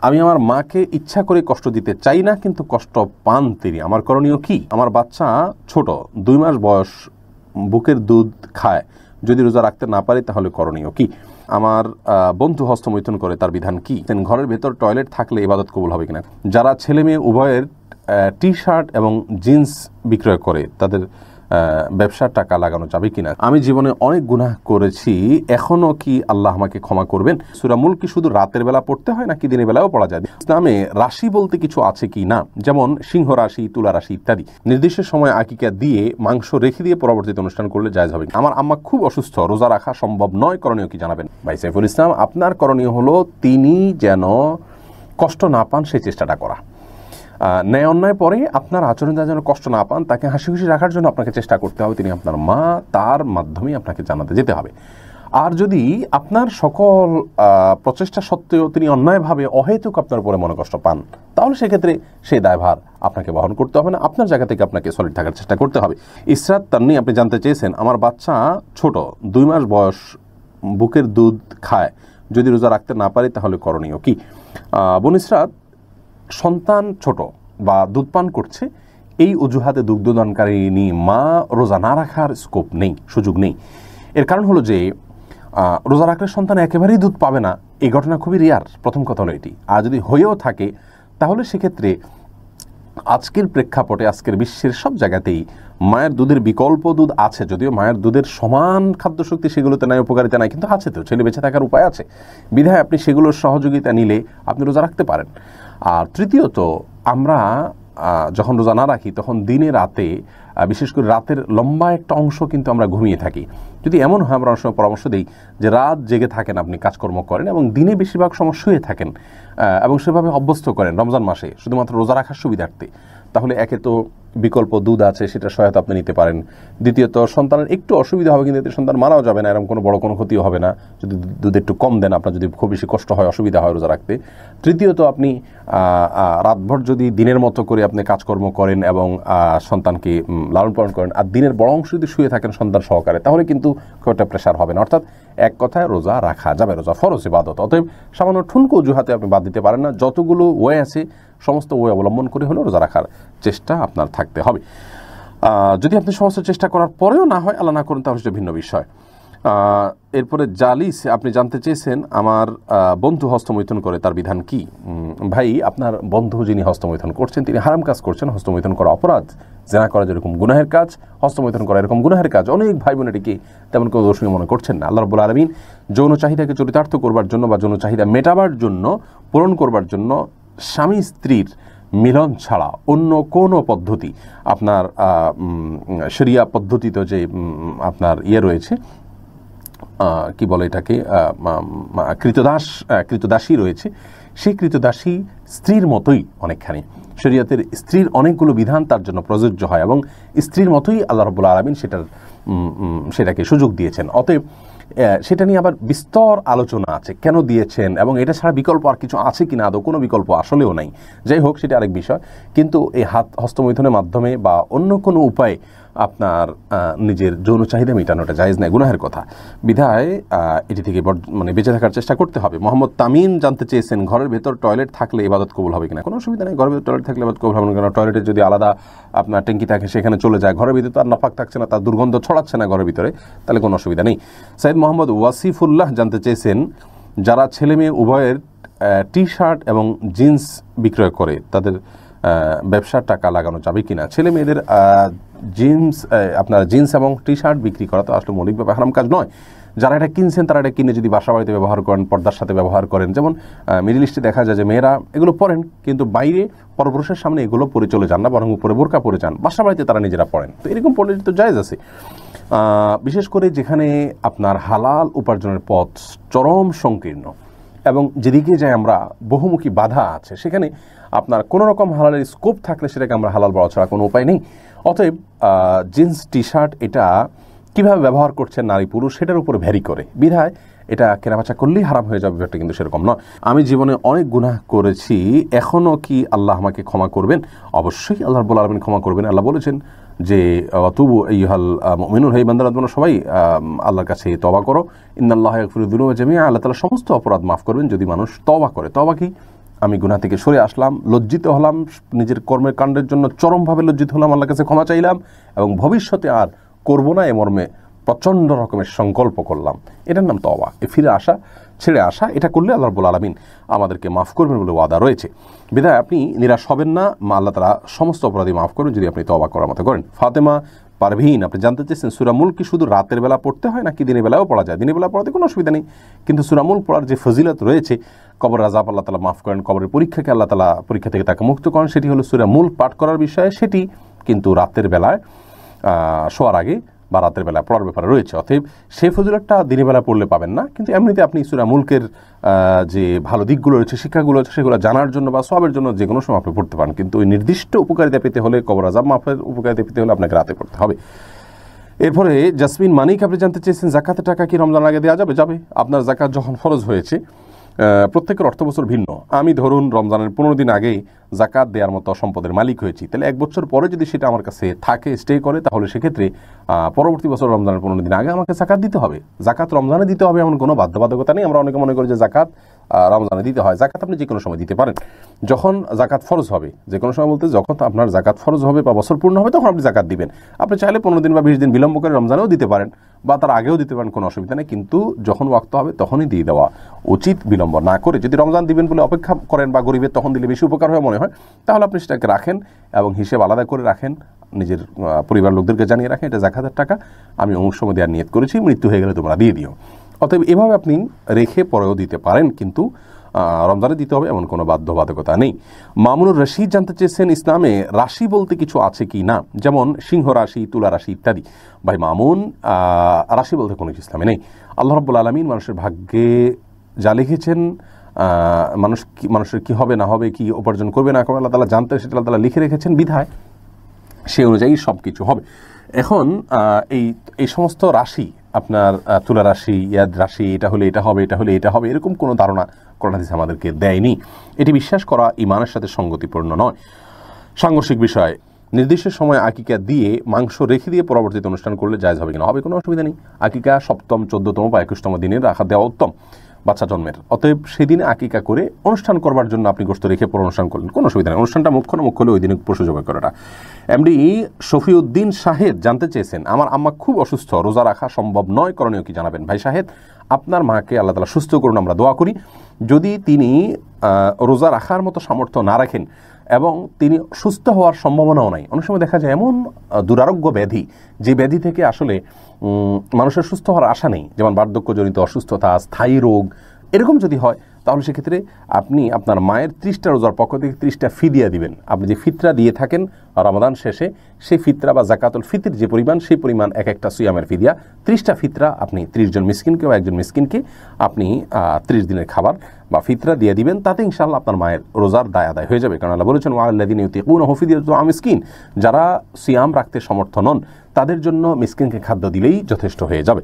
আমি আমার মাকে ইচ্ছা করে কষ্ট দিতে চাই না, কিন্তু কষ্ট পান তিনি। আমার করণীয় কি? আমার বাচ্চা ছোট, 2 মাস বয়স, বুকের দুধ খায়, যদি রোজা রাখতে না পারি তাহলে করণীয় কি? আমার বন্ধু হস্তমৈথুন করে, তার বিধান কি? ঘরের ভেতর টয়লেট থাকলে ইবাদত কবুল হবে কিনা? যারা ছেলে মেয়ে উভয়ের টি শার্ট এবং জিন্স বিক্রয় করে, তাদের ব্যবসার টাকা লাগানো যাবে কিনা? আমি জীবনে অনেক গুনাহ করেছি, এখনো কি আল্লাহ আমাকে ক্ষমা করবেন? সূরা মুলক কি শুধু রাতের বেলা পড়তে হয় নাকি দিনের বেলাও পড়া যায়? ইসলামে রাশি বলতে কিছু আছে কি না, যেমন সিংহ রাশি, তুলা রাশি ইত্যাদি। নির্দিষ্ট সময় আকিকা দিয়ে মাংস রেখে দিয়ে পরবর্তীতে অনুষ্ঠান করলে জায়েজ হবে? আমার আম্মা খুব অসুস্থ, রোজা রাখা সম্ভব নয়, করণীয় কি জানাবেন? ভাই সাইফুল ইসলাম, আপনার করণীয় হলো তিনি যেন কষ্ট না পান সেই চেষ্টাটা করা। ন্যায় অন্যায় পরে আপনার আচরণ যেন কষ্ট না পান, তাকে হাসি খুশি রাখার জন্য আপনাকে চেষ্টা করতে হবে। তিনি আপনার মা, তার মাধ্যমেই আপনাকে জানাতে যেতে হবে। আর যদি আপনার সকল প্রচেষ্টা সত্ত্বেও তিনি অন্যায়ভাবে অহেতুক আপনার উপরে মনে কষ্ট পান, তাহলে সেক্ষেত্রে সেই দায়ভার আপনাকে বহন করতে হবে না, আপনার জায়গা থেকে আপনাকে সলিড থাকার চেষ্টা করতে হবে। ইসরাত তান্নি আপনি জানতে চেয়েছেন, আমার বাচ্চা ছোট, 2 মাস বয়স, বুকের দুধ খায়, যদি রোজা রাখতে না পারি তাহলে করণীয় কি? বোন ইসরাত, সন্তান ছোট বা দুধ পান করছে, এই অজুহাতে দুগ্ধদানকারিনী মা রোজা না রাখার স্কোপ নেই, সুযোগ নেই। এর কারণ হলো যে রোজা রাখলে সন্তান একেবারেই দুধ পাবে না, এই ঘটনা খুবই রেয়ার। প্রথম কথা হলো এটি। আর যদি হয়েও থাকে তাহলে সেক্ষেত্রে আজকের প্রেক্ষাপটে, আজকের বিশ্বের সব জায়গাতেই মায়ের দুধের বিকল্প দুধ আছে, যদিও মায়ের দুধের সমান খাদ্যশক্তি সেগুলোতে নাই, উপকারিতা নাই, কিন্তু আছে তো, ছেলে বেঁচে থাকার উপায় আছে। বিধায় আপনি সেগুলোর সহযোগিতা নিলে আপনি রোজা রাখতে পারেন। আর তৃতীয়ত, আমরা যখন রোজা না রাখি তখন দিনে রাতে, বিশেষ করে রাতের লম্বা একটা অংশ কিন্তু আমরা ঘুমিয়ে থাকি। যদি এমন হয়, আমরা অনেক সময় পরামর্শ দিই যে রাত জেগে থাকেন, আপনি কাজকর্ম করেন এবং দিনে বেশিরভাগ সময় শুয়ে থাকেন এবং সেভাবে অভ্যস্ত করেন রমজান মাসে শুধুমাত্র রোজা রাখার সুবিধার্থে, তাহলে একে তো বিকল্প দুধ আছে, সেটা সহায়তা আপনি নিতে পারেন। দ্বিতীয়ত, সন্তানের একটু অসুবিধা হবে কিন্তু সন্তান মারাও যাবে না, এরকম কোনো বড় কোনো ক্ষতিও হবে না যদি দুধ একটু কম দেন, আপনার যদি খুব বেশি কষ্ট হয়, অসুবিধা হয় রোজা রাখতে। তৃতীয়ত, আপনি রাতভর যদি দিনের মতো করে আপনি কাজকর্ম করেন এবং সন্তানকে লালন পালন করেন, আর দিনের বড় অংশ যদি শুয়ে থাকেন সন্তান সহকারে, তাহলে কিন্তু খুব একটা প্রেশার হবে না। অর্থাৎ এক কথায় রোজা রাখা যাবে, রোজা ফরজ ইবাদত। অতএব সামান্য ঠুনকো অজুহাতে আপনি বাদ দিতে পারেন না, যতগুলো ওয়ে আছে সমস্ত ওয়ে অবলম্বন করে হলেও রোজা রাখার চেষ্টা আপনার থাকতে হবে। যদি আপনি সমস্ত চেষ্টা করার পরেও না হয়, আল্লাহ না করেন, তাহলে সেটা ভিন্ন বিষয়। এরপরে জালিস আপনি জানতে চেয়েছেন, আমার বন্ধু হস্তমৈথুন করে, তার বিধান কি? ভাই, আপনার বন্ধু যিনি হস্তমৈথুন করছেন তিনি হারাম কাজ করছেন। হস্তমৈথুন করা অপরাধ, জেনা করা যেরকম গুনাহের কাজ, হস্তমৈথুন করা এরকম গুনাহের কাজ। অনেক ভাই বোন এটিকে তেমন কোনো দোষণীয় মনে করছেন না। আল্লাহ রাব্বুল আলামিন যৌন চাহিদাকে চরিতার্থ করবার জন্য বা যৌন চাহিদা মেটাবার জন্য, পূরণ করবার জন্য স্বামী স্ত্রীর মিলন ছাড়া অন্য কোনো পদ্ধতি, আপনার শরিয়া পদ্ধতিতে যে আপনার রয়েছে, কি বলে এটাকে, কৃতদাসী রয়েছে, সেই কৃতদাসী স্ত্রীর মতোই অনেকখানি। শরিয়াতের স্ত্রীর অনেকগুলো বিধান তার জন্য প্রযোজ্য হয় এবং স্ত্রীর মতোই আল্লাহ রাব্বুল আলামিন সেটাকে সুযোগ দিয়েছেন। অতএব সেটা নিয়ে আবার বিস্তর আলোচনা আছে, কেন দিয়েছেন এবং এটা ছাড়া বিকল্প আর কিছু আছে কিনা, আদৌ কোনো বিকল্প আসলেও নাই। যাই হোক, সেটা আরেক বিষয়। কিন্তু এই হস্তমৈথুনের মাধ্যমে বা অন্য কোনো উপায়ে আপনার নিজের যৌন চাহিদা মেটানোটা জায়েজ নয়, গুনাহের কথা। বিধায় এটি থেকে বেঁচে থাকার চেষ্টা করতে হবে। মোহাম্মদ তামিন জানতে চেয়েছেন, ঘরের ভেতর টয়লেট থাকলে ইবাদত কবুল হবে কিনা? কোনো অসুবিধা নেই, ঘরের ভেতর টয়লেট থাকলে ইবাদত কবুল হবে না। কারণ টয়লেটের যদি আলাদা আপনার ট্যাঙ্কি থাকে, সেখানে চলে যায়, ঘরের ভিতরে তার নাপাক থাকছে না, তার দুর্গন্ধ ছড়াচ্ছে না ঘরের ভিতরে, তাহলে কোনো অসুবিধা নেই। সাইদ মোহাম্মদ ওয়াসিফুল্লাহ জানতে চেয়েছেন, যারা ছেলে মেয়ে উভয়ের টি শার্ট এবং জিন্স বিক্রয় করে, তাদের ব্যবসার টাকা লাগানো যাবে কিনা? ছেলে মেয়েদের জিন্স এবং টি শার্ট বিক্রি করা তো আসলে মৌলিকভাবে হারাম কাজ নয়। যারা এটা কিনছেন তারা এটা কিনে যদি বাসা বাড়িতে ব্যবহার করেন, পর্দার সাথে ব্যবহার করেন, যেমন মিডল ইস্টে দেখা যায় যে মেয়েরা এগুলো পরেন কিন্তু বাইরে পরপুরুষের সামনে এগুলো পরে চলে যান না, বরং উপরে বোরকা পরে যান, বাসা বাড়িতে তারা নিজেরা পড়েন। তো এরকম পড়লে তো জায়েজ আছে। বিশেষ করে যেখানে আপনার হালাল উপার্জনের পথ চরম সংকীর্ণ এবং যেদিকে যায় আমরা বহুমুখী বাধা আছে, সেখানে আপনার কোনো রকম হালালের স্কোপ থাকলে সেটাকে আমরা হালাল বলা ছাড়া কোনো উপায় নেই। অতএব জিন্স টি শার্ট এটা কীভাবে ব্যবহার করছেন নারী পুরুষ সেটার উপর ভ্যারি করে, বিধায় এটা কেনাবেচা করলেই হারাম হয়ে যাবে, ব্যাপারটা কিন্তু সেরকম নয়। আমি জীবনে অনেক গুনাহ করেছি, এখনও কি আল্লাহ আমাকে ক্ষমা করবেন? অবশ্যই আল্লাহ রাব্বুল আলামিন ক্ষমা করবেন। আল্লাহ বলেছেন যে তুবু আইয়ুহাল মুমিনুন, হে বান্দারা তোমরা সবাই আল্লাহর কাছে তওবা করো, ইন্নাল্লাহা ইয়াগফিরুয যুনুবা জামিআ, আল্লাহ তাআলা সমস্ত অপরাধ মাফ করবেন যদি মানুষ তওবা করে। তওবা কি? আমি গুনাহ থেকে সরে আসলাম, লজ্জিত হলাম, নিজের কর্মের কাণ্ডের জন্য চরমভাবে লজ্জিত হলাম, আল্লাহর কাছে ক্ষমা চাইলাম এবং ভবিষ্যতে আর করব না এ মর্মে প্রচণ্ড রকমের সংকল্প করলাম। এটার নাম তওবা। ফিরে আসা, ছেড়ে আসা, এটা করলে আল্লাহ রাব্বুল আলামিন আমাদেরকে মাফ করবেন বলে ওয়াদা রয়েছে। বিধায় আপনি নিরাশ হবেন না, আল্লাহ তাআলা সমস্ত অপরাধী মাফ করবেন যদি আপনি তওবা করার মতো করেন। ফাতেমা পারভীন, আপনি জানতে চেয়েছেন সূরা মুলক কি শুধু রাতের বেলা পড়তে হয় নাকি দিনের বেলাও পড়া যায়? দিনের বেলা পড়াতে কোনো অসুবিধা নেই, কিন্তু সূরা মুলক পড়ার যে ফজিলত রয়েছে, কবর আযাব আল্লাহ তাআলা মাফ করেন, কবরের পরীক্ষাকে আল্লাহ তাআলা পরীক্ষা থেকে তাকে মুক্ত করেন, সেটি হলো সূরা মুলক পাঠ করার বিষয়ে। সেটি কিন্তু রাতের বেলায় শোয়ার আগে বা রাতের বেলা পড়ার ব্যাপারে রয়েছে। অতএব সেই ফজিলতটা দিনের বেলা পড়লে পাবেন না, কিন্তু এমনিতে আপনি সূরা মুলকের যে ভালো দিকগুলো রয়েছে, শিক্ষাগুলো রয়েছে, সেগুলো জানার জন্য বা সওয়াবের জন্য যে কোনো সময় আপনি পড়তে পারেন। কিন্তু ওই নির্দিষ্ট উপকারিতা পেতে হলে, কবর আযাব মাফের উপকারিতা পেতে হলে আপনাকে রাতে পড়তে হবে। এরপরে জাসমিন মানিক, আপনি জানতে চেয়েছেন জাকাতের টাকা কি রমজান আগে দেওয়া যাবে? যাবে। আপনার জাকাত যখন ফরজ হয়েছে, প্রত্যেকের অর্থবছর ভিন্ন। আমি ধরুন রমজানের 15 দিন আগেই জাকাত দেওয়ার মতো সম্পদের মালিক হয়েছি, তাহলে 1 বছর পরে যদি সেটা আমার কাছে থাকে, স্টে করে, তাহলে সেক্ষেত্রে পরবর্তী বছর রমজানের 15 দিন আগে আমাকে জাকাত দিতে হবে। জাকাত রমজানে দিতে হবে এমন কোনো বাধ্যবাধকতা নেই। আমরা অনেকে মনে করি যে জাকাত রমজানে দিতে হয়। জাকাত আপনি যে কোনো সময় দিতে পারেন। যখন জাকাত ফরজ হবে, যে কোনো সময় বলতে যখন আপনার জাকাত ফরজ হবে বা বছর পূর্ণ হবে, তখন আপনি জাকাত দিবেন। আপনি চাইলে 15 দিন বা 20 দিন বিলম্ব করে রমজানেও দিতে পারেন বা তার আগেও দিতে পারেন, কোনো অসুবিধা নেই, কিন্তু যখন ওয়াক্ত হবে তখনই দিয়ে দেওয়া উচিত, বিলম্ব না করে। যদি রমজান দিবেন বলে অপেক্ষা করেন বা গরিবের তখন দিলে বেশি উপকার হয় মনে হয়, তাহলে আপনি সেটাকে রাখেন এবং হিসেব আলাদা করে রাখেন, নিজের পরিবার লোকদেরকে জানিয়ে রাখেন এটা জাকাতের টাকা, আমি অমুক সময় দেওয়ার নিয়ত করেছি, মৃত্যু হয়ে গেলে তোমরা দিয়ে দিও। অতএব এভাবে আপনি রেখে পরেও দিতে পারেন, কিন্তু রমজানে দিতে হবে এমন কোনো বাধ্যবাধকতা নেই। মামুনুর রশিদ জানতে চেয়েছেন ইসলামে রাশি বলতে কিছু আছে কি না, যেমন সিংহ রাশি, তুলা রাশি ইত্যাদি। ভাই মামুন, রাশি বলতে কোনো কিছু ইসলামে নেই। আল্লাহ রাব্বুল আলামিন মানুষের ভাগ্যে যা লিখেছেন, মানুষের কি হবে না হবে, কি উপার্জন করবে না করবে, আল্লাহ তাআলা জানতে, সেটা আল্লাহ তাআলা লিখে রেখেছেন, বিধায় সেই অনুযায়ী সব কিছু হবে। এখন এই সমস্ত রাশি, আপনার তুলা রাশি, ইয়াদ রাশি, এটা হলে এটা হবে, এটা হলে এটা হবে, এরকম কোনো ধারণা কোরআন হাদিস আমাদেরকে দেয়নি। এটি বিশ্বাস করা ঈমানের সাথে সঙ্গতিপূর্ণ নয়। সাংঘর্ষিক বিষয়, নির্দিষ্ট সময় আকিকা দিয়ে মাংস রেখে দিয়ে পরবর্তীতে অনুষ্ঠান করলে জায়েজ হবে কিনা? হবে, কোনো অসুবিধা নেই। আকিকা 7ম, 14তম বা 21তম দিনে রাখা দেওয়া উত্তম বাচ্চা জন্মের। অতএব সেদিনে আকিকা করে অনুষ্ঠান করবার জন্য আপনি গোশত রেখে পর অনুষ্ঠান করলেন, কোনো অসুবিধা নেই। অনুষ্ঠানটা মুখ্য না, মুখ্য হলে ওই দিনে পশু জবাই করাটা। এমডি শফিউদ্দিন শাহেদ জানতে চেয়েছেন, আমার আম্মা খুব অসুস্থ, রোজা রাখা সম্ভব নয়, করণীয় কি জানাবেন? ভাই শাহেদ, আপনার মাকে আল্লাহ তাআলা সুস্থ করুন, আমরা দোয়া করি। যদি তিনি রোজা রাখার মতো সামর্থ্য না রাখেন এবং তিনি সুস্থ হওয়ার সম্ভাবনাও নাই, অনেক সময় দেখা যায় এমন দুরারোগ্য ব্যাধি, যে ব্যাধি থেকে আসলে মানুষের সুস্থ হওয়ার আশা নেই, যেমন বার্ধক্যজনিত অসুস্থতা, স্থায়ী রোগ, এরকম যদি হয়, তাহলে সেক্ষেত্রে আপনি আপনার মায়ের 30টা রোজার পক্ষ থেকে 30টা ফিদিয়া দিবেন। আপনি যে ফিতরা দিয়ে থাকেন রমাদান শেষে, সেই ফিতরা বা জাকাতুল ফিতর যে পরিমাণ, সেই পরিমাণ এক একটা সিয়ামের ফিদিয়া, 30টা ফিতরা আপনি 30 জন মিসকিনকে বা একজন মিসকিনকে আপনি 30 দিনের খাবার বা ফিতরা দিয়ে দিবেন। তাতে ইনশাআল্লাহ আপনার মায়ের রোজার দায় আদায় হয়ে যাবে। কারণ আল্লাহ বলেছেন, ওয়াল্লাযিনা ইউতিকুনাহু ফিদিয়াতুন মিসকিন, যারা সিয়াম রাখতে সমর্থ নন তাদের জন্য মিসকিনকে খাদ্য দিলেই যথেষ্ট হয়ে যাবে।